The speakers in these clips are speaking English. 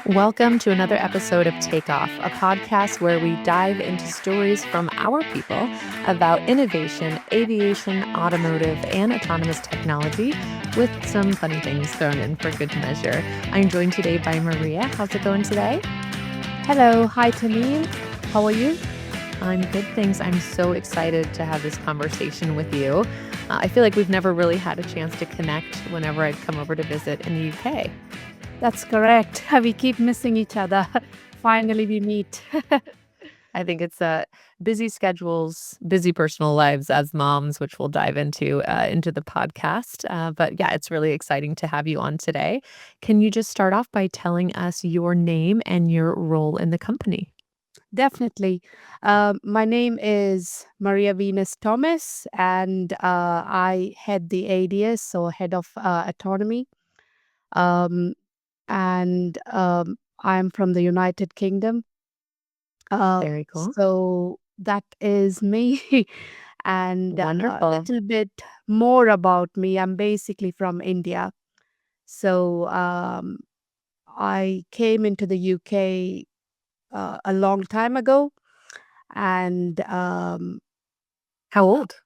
Welcome to another episode of Takeoff, a podcast where we dive into stories from our people about innovation, aviation, automotive, and autonomous technology with some funny things thrown in for good measure. I'm joined today by Maria. How's it going today? Hello, hi Tamim. How are you? I'm good, thanks. I'm so excited to have this conversation with you. I feel like we've never really had a chance to connect whenever I'd come over to visit in the UK. That's correct. We keep missing each other. Finally, we meet. I think it's busy schedules, busy personal lives as moms, which we'll dive into the podcast. But yeah, it's really exciting to have you on today. Can you just start off by telling us your name and your role in the company? Definitely. My name is Maria Venus Thomas, and I head the ADS, so head of autonomy. Um, and I'm from the United Kingdom. Very cool. So that is me. And a Wonderful. little bit more about me. I'm basically from India. So I came into the UK a long time ago, and How old?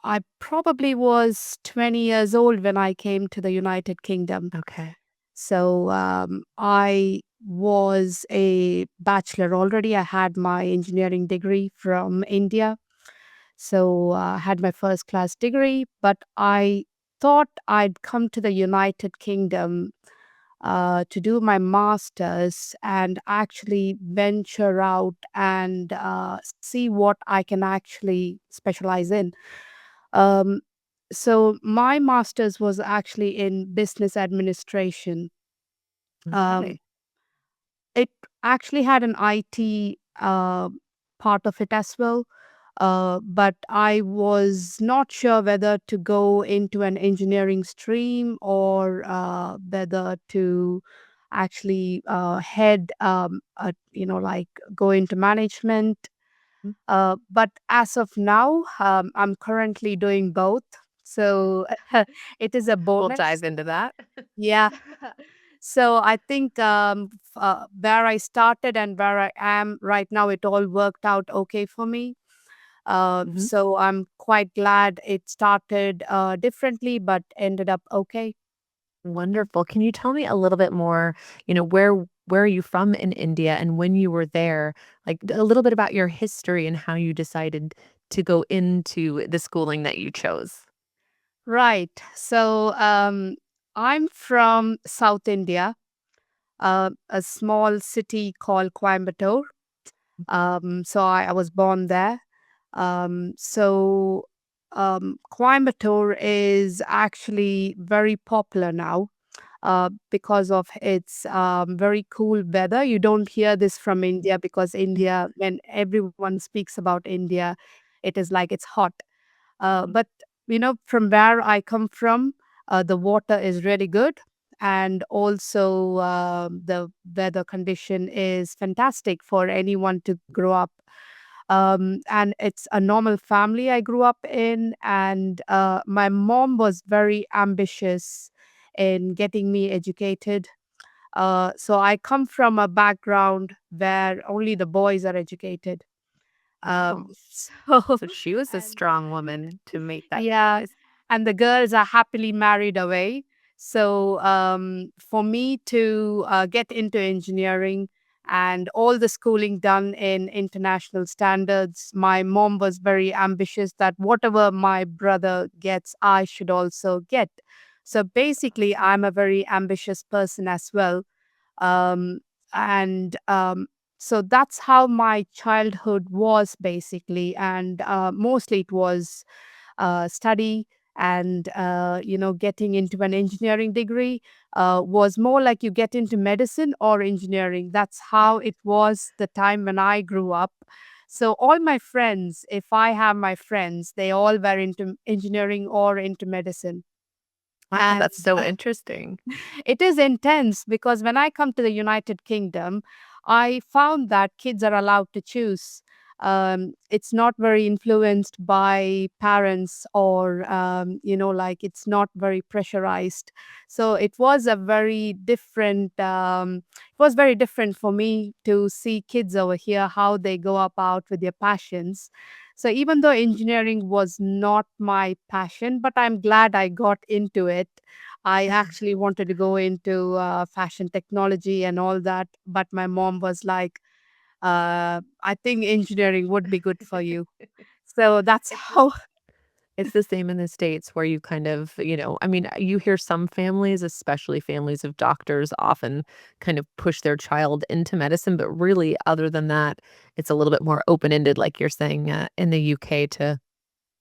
I probably was 20 years old when I came to the United Kingdom. Okay. So I was a bachelor already. I had my engineering degree from India. So I had my first class degree, but I thought I'd come to the United Kingdom to do my master's and actually venture out and see what I can actually specialize in. Um, so my master's was actually in business administration. Um, Okay. it actually had an IT part of it as well. But I was not sure whether to go into an engineering stream or whether to actually head, like go into management. Mm. But as of now, I'm currently doing both. So it is a We'll bonus. dive into that. Yeah. So I think where I started and where I am right now, it all worked out okay for me. Mhm. So I'm quite glad it started differently, but ended up okay. Wonderful. Can you tell me a little bit more, where are you from in India and when you were there, like a little bit about your history and how you decided to go into the schooling that you chose? Right. So I'm from South India, a small city called Coimbatore. So I was born there. So Coimbatore is actually very popular now because of its very cool weather. You don't hear this from India because India, when everyone speaks about India, it is like it's hot. But from where I come from, the water is really good, and also the weather condition is fantastic for anyone to grow up. And it's a normal family I grew up in, and my mom was very ambitious in getting me educated. So I come from a background where only the boys are educated. Wow. So So she was a and strong woman to make that yeah, choice. and the girls are happily married away. So for me to get into engineering and all the schooling done in international standards, my mom was very ambitious that whatever my brother gets, I should also get. So basically, I'm a very ambitious person as well. Um, and so that's how my childhood was basically. And mostly it was study and getting into an engineering degree was more like you get into medicine or engineering. That's how it was the time when I grew up. So all my friends, if I have my friends, they all were into engineering or into medicine. Wow, And that's so interesting. it is intense because when I come to the United Kingdom, I found that kids are allowed to choose. It's not very influenced by parents, or like it's not very pressurized. So it was very different for me to see kids over here, how they go about with their passions. So even though engineering was not my passion, but I'm glad I got into it. I actually wanted to go into fashion technology and all that, but my mom was like, I think engineering would be good for you. So that's It's the how. it's the same in the States where you kind of, I mean, you hear some families, especially families of doctors, often kind of push their child into medicine, but really, other than that, it's a little bit more open-ended, like you're saying, in the UK to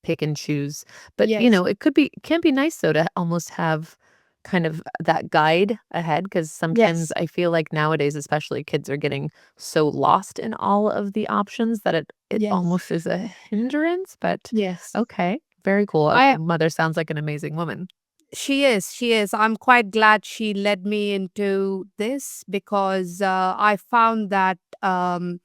pick and choose. But, Yes, it can be nice though to almost have kind of that guide ahead, because sometimes yes, I feel like nowadays, especially kids are getting so lost in all of the options that it yes, almost is a hindrance, but yes. okay, very cool. I Your mother sounds like an amazing woman. She is, she is. I'm quite glad she led me into this, because I found that I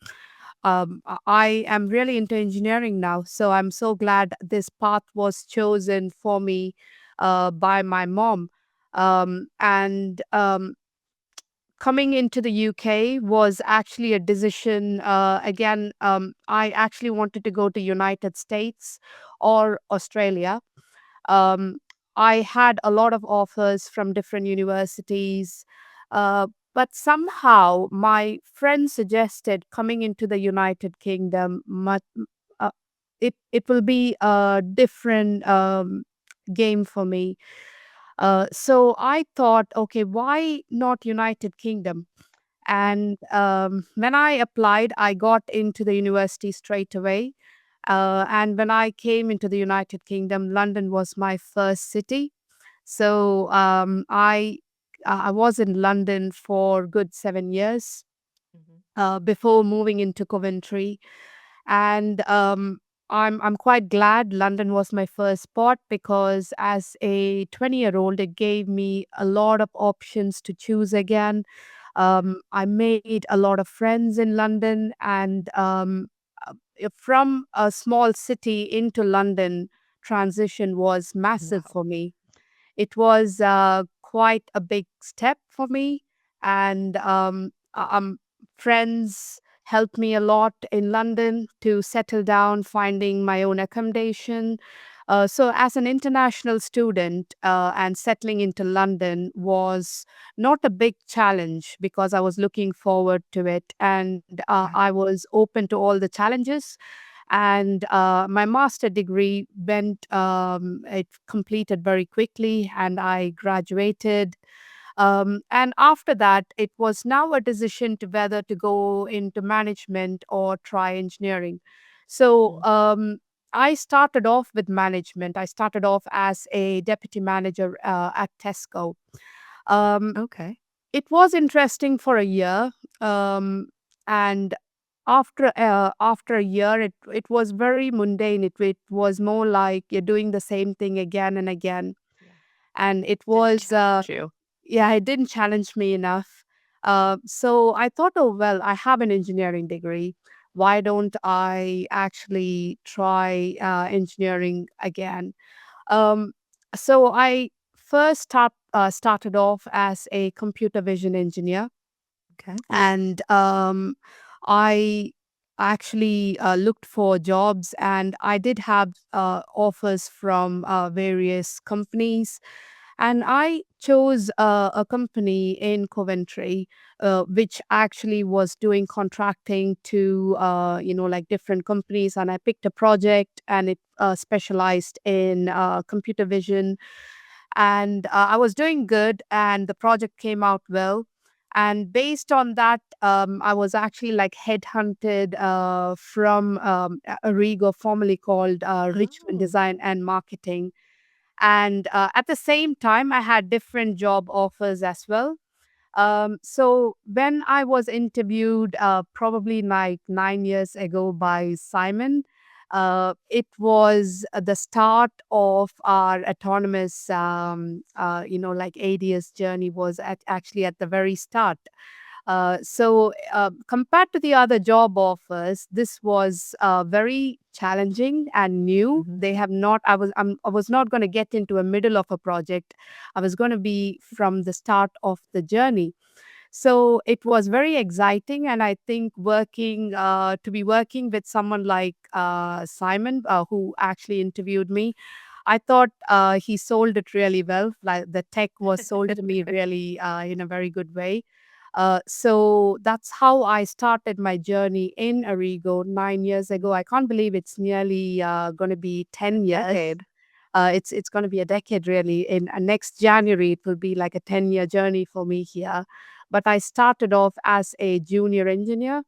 am really into engineering now. So I'm so glad this path was chosen for me by my mom. And Coming into the UK was actually a decision. Again, I actually wanted to go to United States or Australia. um, I had a lot of offers from different universities, but somehow my friend suggested coming into the United Kingdom. Uh, it will be a different game for me. So I thought, okay, why not United Kingdom? And when I applied, I got into the university straight away. And when I came into the United Kingdom, London was my first city. So I was in London for good 7 years Mhm. before moving into Coventry. And I'm quite glad London was my first spot, because as a 20-year-old, it gave me a lot of options to choose again. I made a lot of friends in London, and from a small city into London, transition was massive Wow. for me. It was quite a big step for me, and friends helped me a lot in London to settle down, finding my own accommodation. So, as an international student, and settling into London was not a big challenge, because I was looking forward to it, and Right. I was open to all the challenges. And my master degree it completed very quickly, and I graduated. And after that, it was now a decision to whether to go into management or try engineering. So Mm. I started off with management. I started off as a deputy manager at Tesco. Um, Okay. it was interesting for a year, um, and after a year, it was very mundane. It was more like you're doing the same thing again and again, Yeah. and it Didn't was challenge you. yeah, it didn't challenge me enough. So I thought, oh well, I have an engineering degree. Why don't I actually try engineering again? Um, so I started off as a computer vision engineer, Okay. and I actually looked for jobs, and I did have offers from various companies, and I chose a company in Coventry, which actually was doing contracting to like different companies, and I picked a project, and it specialized in computer vision. And I was doing good, and the project came out well. And based on that, I was actually like headhunted from Aurrigo, formerly called Richmond Oh, Design and Marketing. And at the same time, I had different job offers as well. So when I was interviewed, probably like 9 years ago by Simon, it was the start of our autonomous, like ADS journey was actually at the very start. Compared to the other job offers, this was very challenging and new. Hmm. They have not. I was not going to get into a middle of a project. I was going to be from the start of the journey. So it was very exciting, and I think working to be working with someone like Simon, who actually interviewed me, I thought he sold it really well. Like the tech was sold to me really in a very good way. So that's how I started my journey in Aurrigo 9 years ago. I can't believe it's nearly going to be 10 years. Decade. It's going to be a decade really. In next January, it will be like a 10-year journey for me here. But I started off as a junior engineer,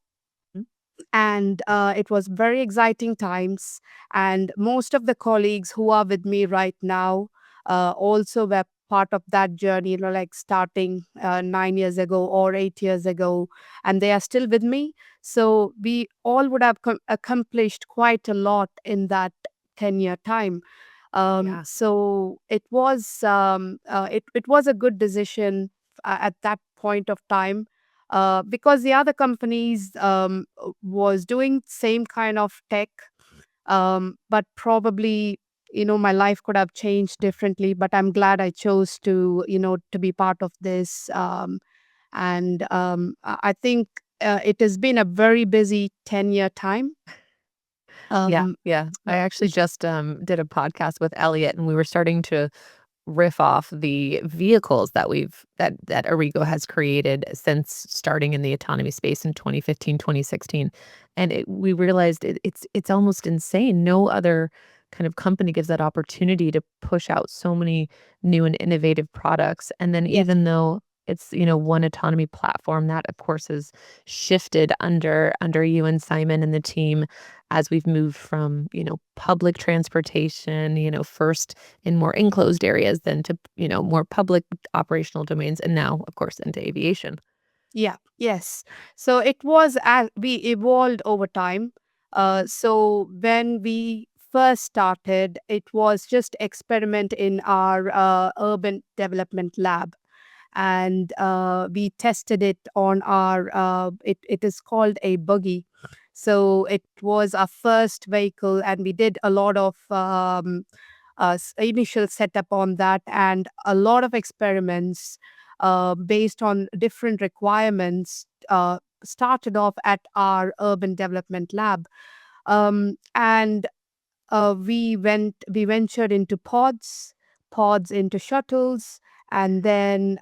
Mhm. and it was very exciting times. And most of the colleagues who are with me right now also were part of that journey, like starting 9 years ago or 8 years ago, and they are still with me. So we all would have accomplished quite a lot in that 10-year time. Yeah. So it was a good decision at that point of time, because the other companies was doing same kind of tech, but probably my life could have changed differently. But I'm glad I chose to to be part of this, and I think it has been a very busy 10-year time. Yeah, Um, yeah. I uh, actually just did a podcast with Elliot, and we were starting to riff off the vehicles that Aurrigo has created since starting in the autonomy space in 2015, 2016. And we realized it's almost insane. No other kind of company gives that opportunity to push out so many new and innovative products. And then yes, even though it's, one autonomy platform that of course has shifted under you and Simon and the team as we've moved from, public transportation, first in more enclosed areas than to, more public operational domains, and now, of course, into aviation. yeah, yes. So it was as we evolved over time. Mhm. So when we first started, it was just experiment in our urban development lab, and we tested it on our it is called a buggy. So it was our first vehicle, and we did a lot of initial setup on that, and a lot of experiments based on different requirements started off at our urban development lab. And we ventured into pods into shuttles, and then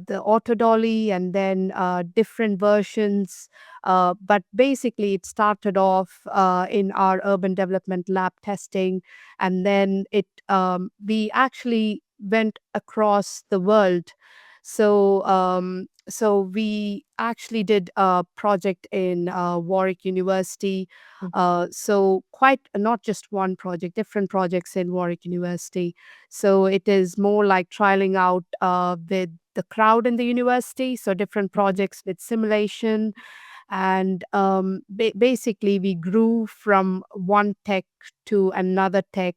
the auto dolly, and then different versions. But basically, it started off in our urban development lab testing, and then we actually went across the world. So we actually did a project in Warwick University. Mm. So quite not just one project, different projects in Warwick University. So it is more like trialing out with the crowd in the university. So different Mhm. projects with simulation, and basically we grew from one tech to another tech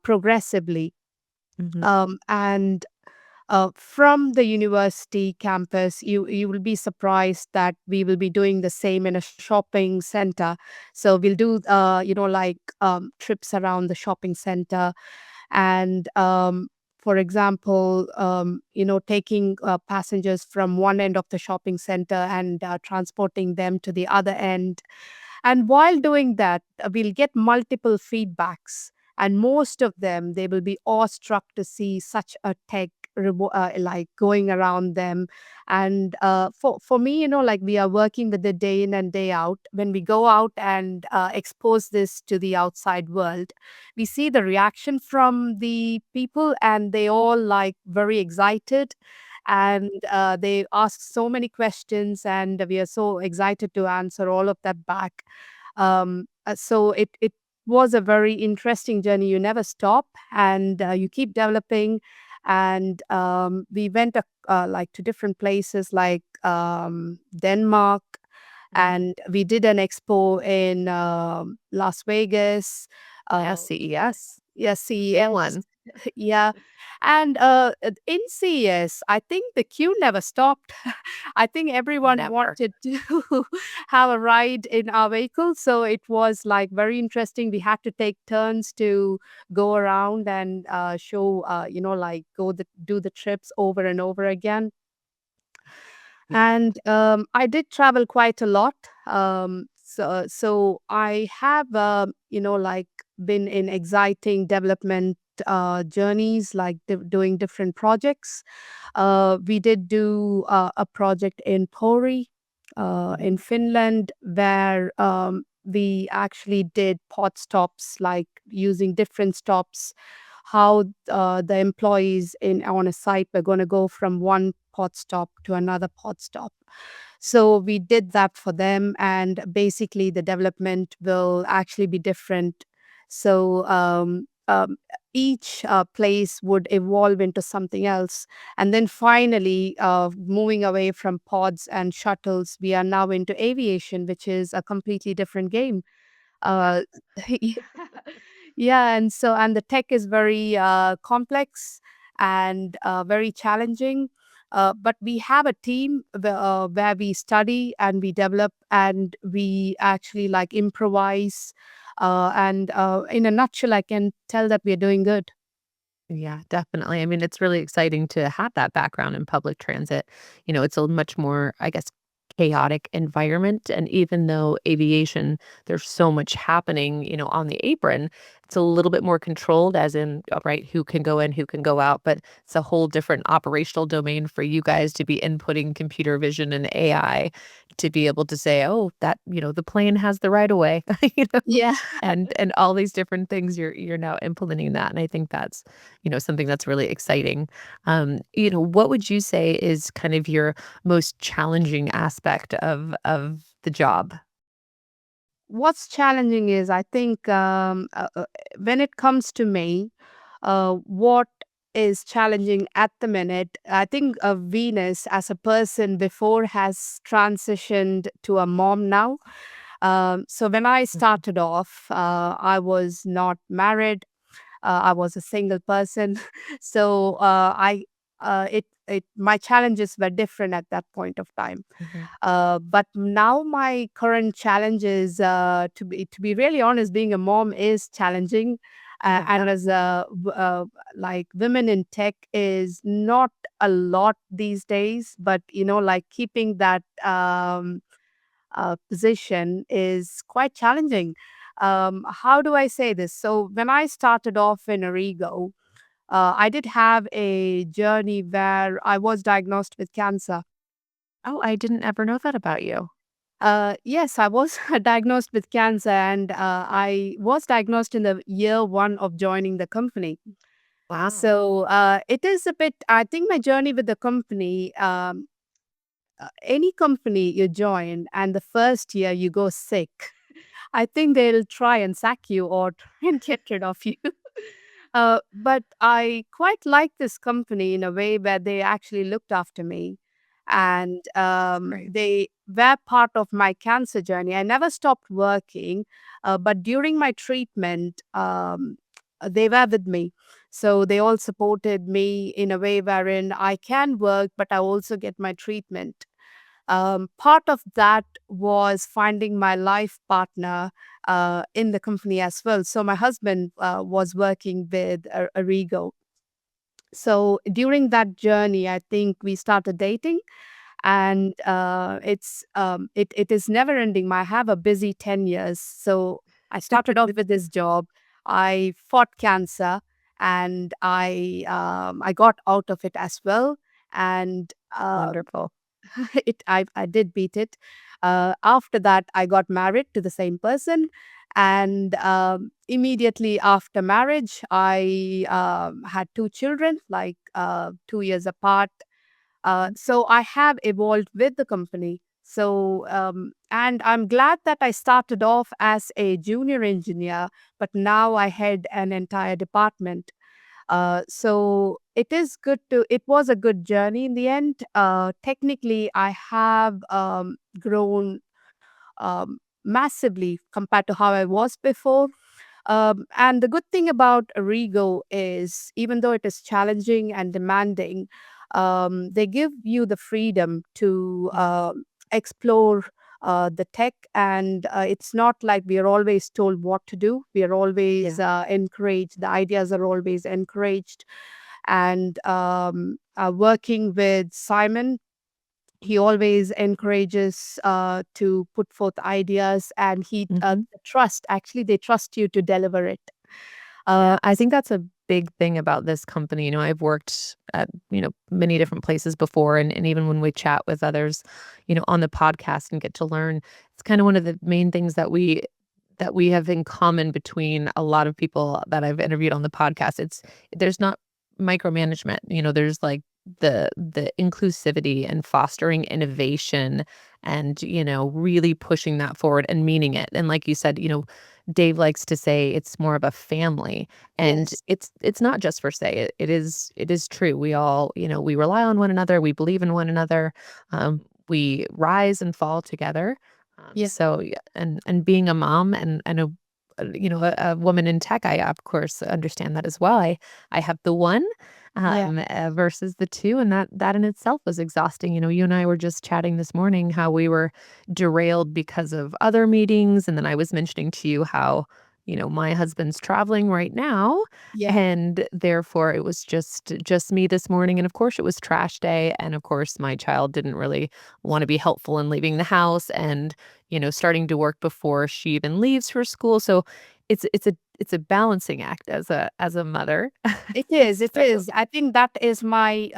progressively. Mhm. And from the university campus, you will be surprised that we will be doing the same in a shopping center. So we'll do like trips around the shopping center, and for example, taking passengers from one end of the shopping center and transporting them to the other end. And while doing that, we'll get multiple feedbacks, and most of them, they will be awestruck to see such a tech like going around them. And for me, like we are working with the day in and day out. When we go out and expose this to the outside world, we see the reaction from the people, and they all like very excited, and they ask so many questions, and we are so excited to answer all of that back. So it was a very interesting journey. You never stop, and you keep developing. And we went like to different places like Denmark, Mhm. and we did an expo in Las Vegas. Yeah, Uh, CES. Yeah, Day CES. one. Yeah. And in CES, I think the queue never stopped. I think everyone Never. wanted to have a ride in our vehicle. So it was like very interesting. We had to take turns to go around and show, like do the trips over and over again. And I did travel quite a lot. So I have, like been in exciting development journeys, like doing different projects. We did do a project in Pori, in Finland, where we actually did pod stops, like using different stops, how the employees in on a site were going to go from one pod stop to another pod stop. So we did that for them, and basically the development will actually be different. So each place would evolve into something else. And then finally, moving away from pods and shuttles, we are now into aviation, which is a completely different game. Uh, yeah, and the tech is very complex and very challenging. But we have a team where we study and we develop and we actually like improvise. And in a nutshell, I can tell that we are doing good. Yeah, definitely. I mean, it's really exciting to have that background in public transit. It's a much more, I guess, chaotic environment. And even though aviation, there's so much happening, on the apron, it's a little bit more controlled, as in, right, who can go in, who can go out. But it's a whole different operational domain for you guys to be inputting computer vision and AI to be able to say, oh, that, the plane has the right of way, Yeah. and all these different things you're now implementing that. And I think that's something that's really exciting. What would you say is kind of your most challenging aspect of the job? What's challenging is, I think, when it comes to me, what is challenging at the minute, I think Venus as a person before has transitioned to a mom now. So when I Mhm. started off, I was not married. I was a single person. So my challenges were different at that point of time. Mhm. But now my current challenge is, to be really honest, being a mom is challenging, Yeah, and as like women in tech is not a lot these days. But like keeping that position is quite challenging. How do I say this? So when I started off in Aurrigo, I did have a journey where I was diagnosed with cancer. oh, I didn't ever know that about you. Yes, I was diagnosed with cancer, and I was diagnosed in the year one of joining the company. Wow. So it is a bit, I think my journey with the company, any company you join, and the first year you go sick, I think they'll try and sack you or try and get rid of you. But I quite like this company in a way where they actually looked after me, and That's great. they were part of my cancer journey. I never stopped working, but during my treatment, they were with me. So they all supported me in a way wherein I can work, but I also get my treatment. Part of that was finding my life partner in the company as well. So my husband was working with Aurrigo. So during that journey, I think we started dating, and it is never ending. I have a busy 10 years. So I started off with this job. I fought cancer, and I got out of it as well. And Wonderful. I did beat it. After that, I got married to the same person, and immediately after marriage, I had two children, like 2 years apart. So I have evolved with the company. So and I'm glad that I started off as a junior engineer, but now I head an entire department. So it is good to. It was a good journey in the end. Technically, I have grown massively compared to how I was before. And the good thing about Aurrigo is, even though it is challenging and demanding, they give you the freedom to Yeah. explore the tech, and it's not like we are always told what to do. We are always Yeah. encouraged. The ideas are always encouraged. And working with Simon, he always encourages to put forth ideas, and he Mhm. trust actually they trust you to deliver it. I think that's a big thing about this company. I've worked at, many different places before, and even when we chat with others, on the podcast and get to learn, it's kind of one of the main things that we have in common between a lot of people that I've interviewed on the podcast. There's not micromanagement. There's like the inclusivity and fostering innovation and, really pushing that forward and meaning it. And like you said, Dave likes to say it's more of a family, and Yes. it's not just for say. It is true. We all, we rely on one another. We believe in one another. We rise and fall together. Yeah. So yeah, and being a mom and a woman in tech, I of course understand that as well. I have the one Yeah. versus the two, and that in itself was exhausting. You and I were just chatting this morning how we were derailed because of other meetings, and then I was mentioning to you how my husband's traveling right now, Yeah. and therefore it was just me this morning, and of course it was trash day, and of course my child didn't really want to be helpful in leaving the house, and starting to work before she even leaves for school. So it's a balancing act as a mother. It is, it So is. I think that is my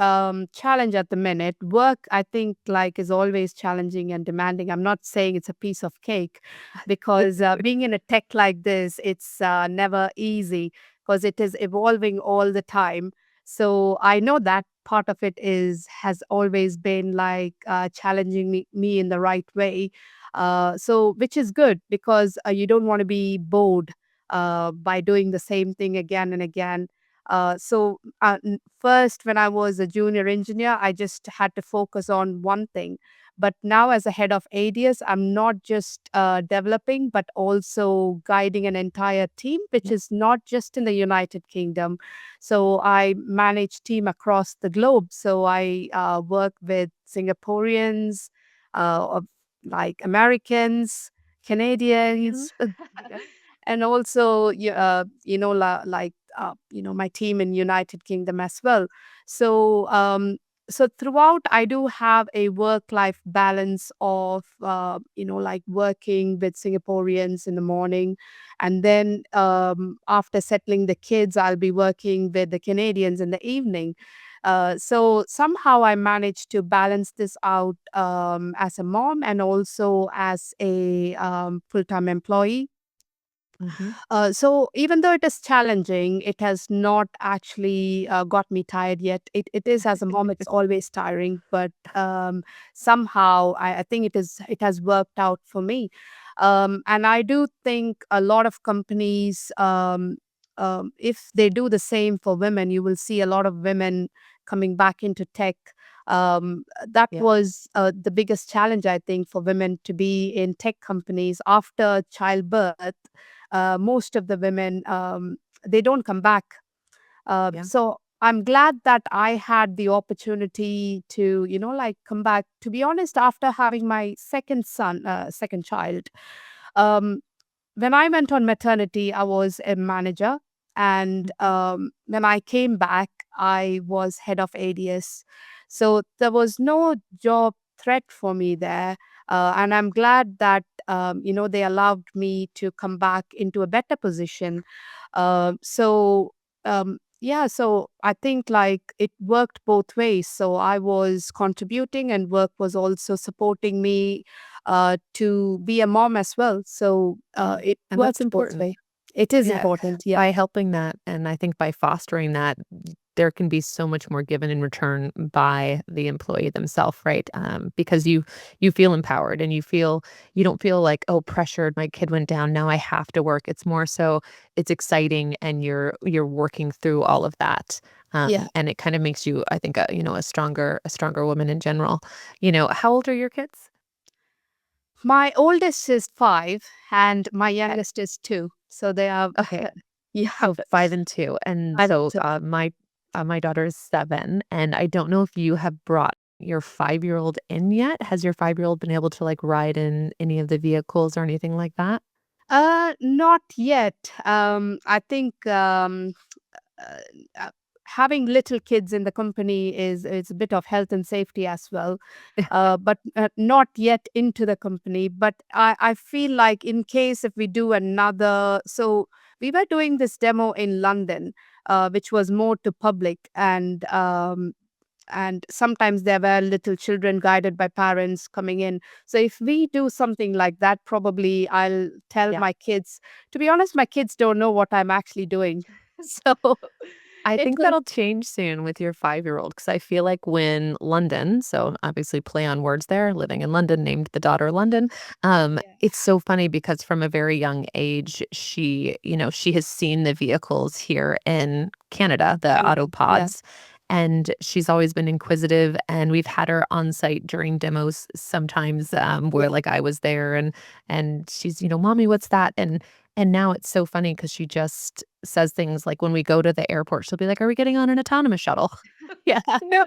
challenge at the minute. Work, I think, like, is always challenging and demanding. I'm not saying it's a piece of cake, because being in a tech like this, it's never easy, because it is evolving all the time. So I know that part of it has always been like challenging me in the right way. So which is good, because you don't want to be bored by doing the same thing again and again. First, when I was a junior engineer, I just had to focus on one thing. But now, as a head of ADS, I'm not just developing, but also guiding an entire team, which yeah. is not just in the United Kingdom. So I manage team across the globe. So I work with Singaporeans, of like Americans, Mhm. Canadians, and also my team in United Kingdom as well. So throughout, I do have a work life balance of like working with Singaporeans in the morning, and then after settling the kids, I'll be working with the Canadians in the evening. So somehow I managed to balance this out as a mom and also as a full-time employee. Mhm. So even though it is challenging, it has not actually got me tired yet. It is, as a mom, it's always tiring, but somehow I think it has worked out for me. And I do think a lot of companies, if they do the same for women, you will see a lot of women coming back into tech. That Yeah. was the biggest challenge, I think, for women to be in tech companies after childbirth. Most of the women, they don't come back. Yeah. So I'm glad that I had the opportunity to, like, come back. To be honest, after having my second child, um, when I went on maternity, I was a manager. And when I came back, I was head of ADS. So there was no job threat for me there. And I'm glad that, they allowed me to come back into a better position. Yeah, so I think, like, it worked both ways. So I was contributing, and work was also supporting me to be a mom as well. So Yeah. it And that's worked both important. way. It is Yeah. important. Yeah. By helping that, and I think by fostering that, there can be so much more given in return by the employee themselves, right? Because you feel empowered, and you don't feel like, oh, pressured. My kid went down. Now I have to work. It's more so it's exciting, and you're working through all of that. Yeah. And it kind of makes you, I think, a stronger woman in general. How old are your kids? My oldest is 5 and my youngest is 2. So they are, Okay. yeah, So 5 and 2. And I so my daughter is 7, and I don't know if you have brought your 5-year-old in yet. Has your 5-year-old been able to like ride in any of the vehicles or anything like that? not yet. I think uh, uh, having little kids in the company is a bit of health and safety as well, but not yet into the company. But I feel like in case if we do another, so we were doing this demo in London, which was more to public, and sometimes there were little children guided by parents coming in. So if we do something like that, probably I'll tell Yeah. my kids. To be honest, my kids don't know what I'm actually doing. So I it think will, that'll change soon with your 5-year-old because I feel like when London, so obviously play on words there, living in London, named the daughter London. yeah, It's so funny because from a very young age, she has seen the vehicles here in Canada, the Canada. Yeah, autopods, and she's always been inquisitive. And we've had her on site during demos sometimes, where yeah. like I was there, and she's, mommy, what's that? And now it's so funny because she just says things like when we go to the airport, she'll be like, "Are we getting on an autonomous shuttle?" Yeah. No,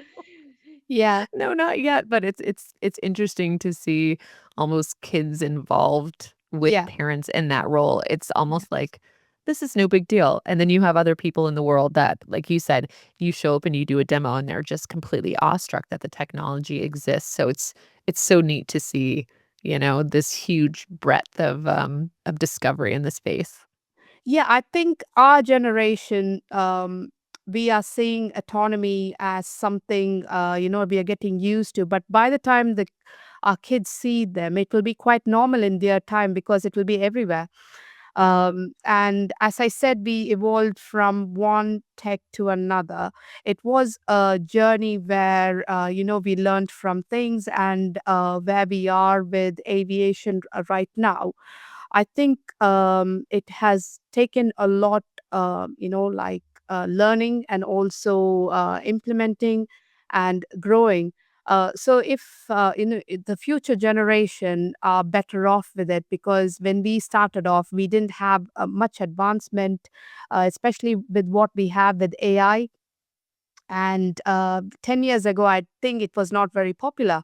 Yeah. no, not yet. But it's interesting to see almost kids involved with Yeah. parents in that role. It's Yeah. almost like this is no big deal. And then you have other people in the world that, like you said, you show up and you do a demo and they're just completely awestruck that the technology exists. So it's so neat to see, this huge breadth of discovery in the space. Yeah, I think our generation, we are seeing autonomy as something, we are getting used to. But by the time our kids see them, it will be quite normal in their time because it will be everywhere. And as I said, we evolved from one tech to another. It was a journey where, we learned from things, and where we are with aviation right now. I think it has taken a lot, like learning and also implementing and growing. So if the future generation are better off with it, because when we started off, we didn't have much advancement, especially with what we have with AI. And 10 years ago, I think it was not very popular.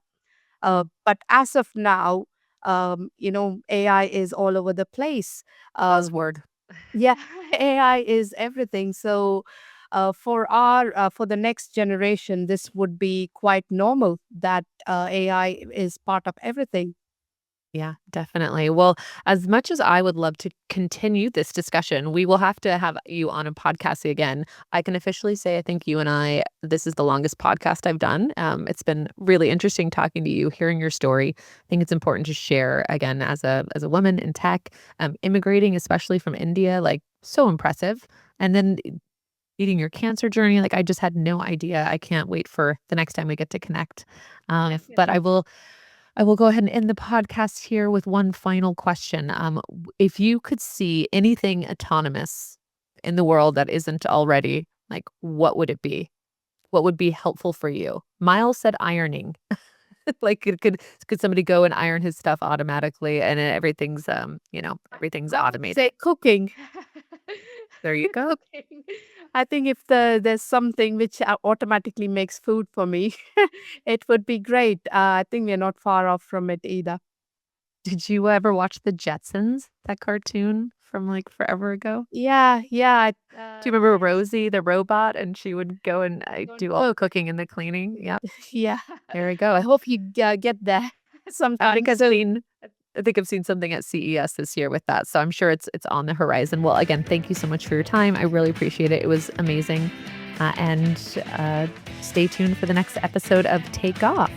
But as of now, AI is all over the place. Uh, Buzzword. yeah, AI is everything. So for the next generation, this would be quite normal that AI is part of everything. Yeah, definitely. Well, as much as I would love to continue this discussion, we will have to have you on a podcast again. I can officially say I think you and I, this is the longest podcast I've done. It's been really interesting talking to you, hearing your story. I think it's important to share again as a woman in tech, immigrating, especially from India, like so impressive. And then eating your cancer journey, like I just had no idea. I can't wait for the next time we get to connect. But Definitely. I will go ahead and end the podcast here with one final question. If you could see anything autonomous in the world that isn't already, like, what would it be? What would be helpful for you? Miles said ironing. Like, could somebody go and iron his stuff automatically, and then everything's I would automated. say cooking. There you go. Cooking. I think if there's something which automatically makes food for me, it would be great. I think we're not far off from it either. Did you ever watch the Jetsons? That cartoon from like forever ago? Yeah, yeah. Do you remember Rosie the robot, and she would go and Don't do all the cook. cooking and the cleaning? Yep, Yeah. there we I go. hope you get there I think sometime I've soon. seen I think I've seen something at CES this year with that, so I'm sure it's on the horizon. Well, again, thank you so much for your time. I really appreciate it. It was amazing, and stay tuned for the next episode of Take Off.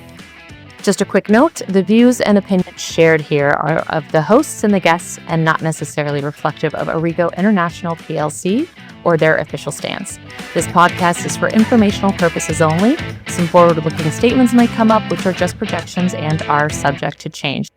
Just a quick note, the views and opinions shared here are of the hosts and the guests and not necessarily reflective of Aurrigo International PLC or their official stance. This podcast is for informational purposes only. Some forward-looking statements might come up, which are just projections and are subject to change.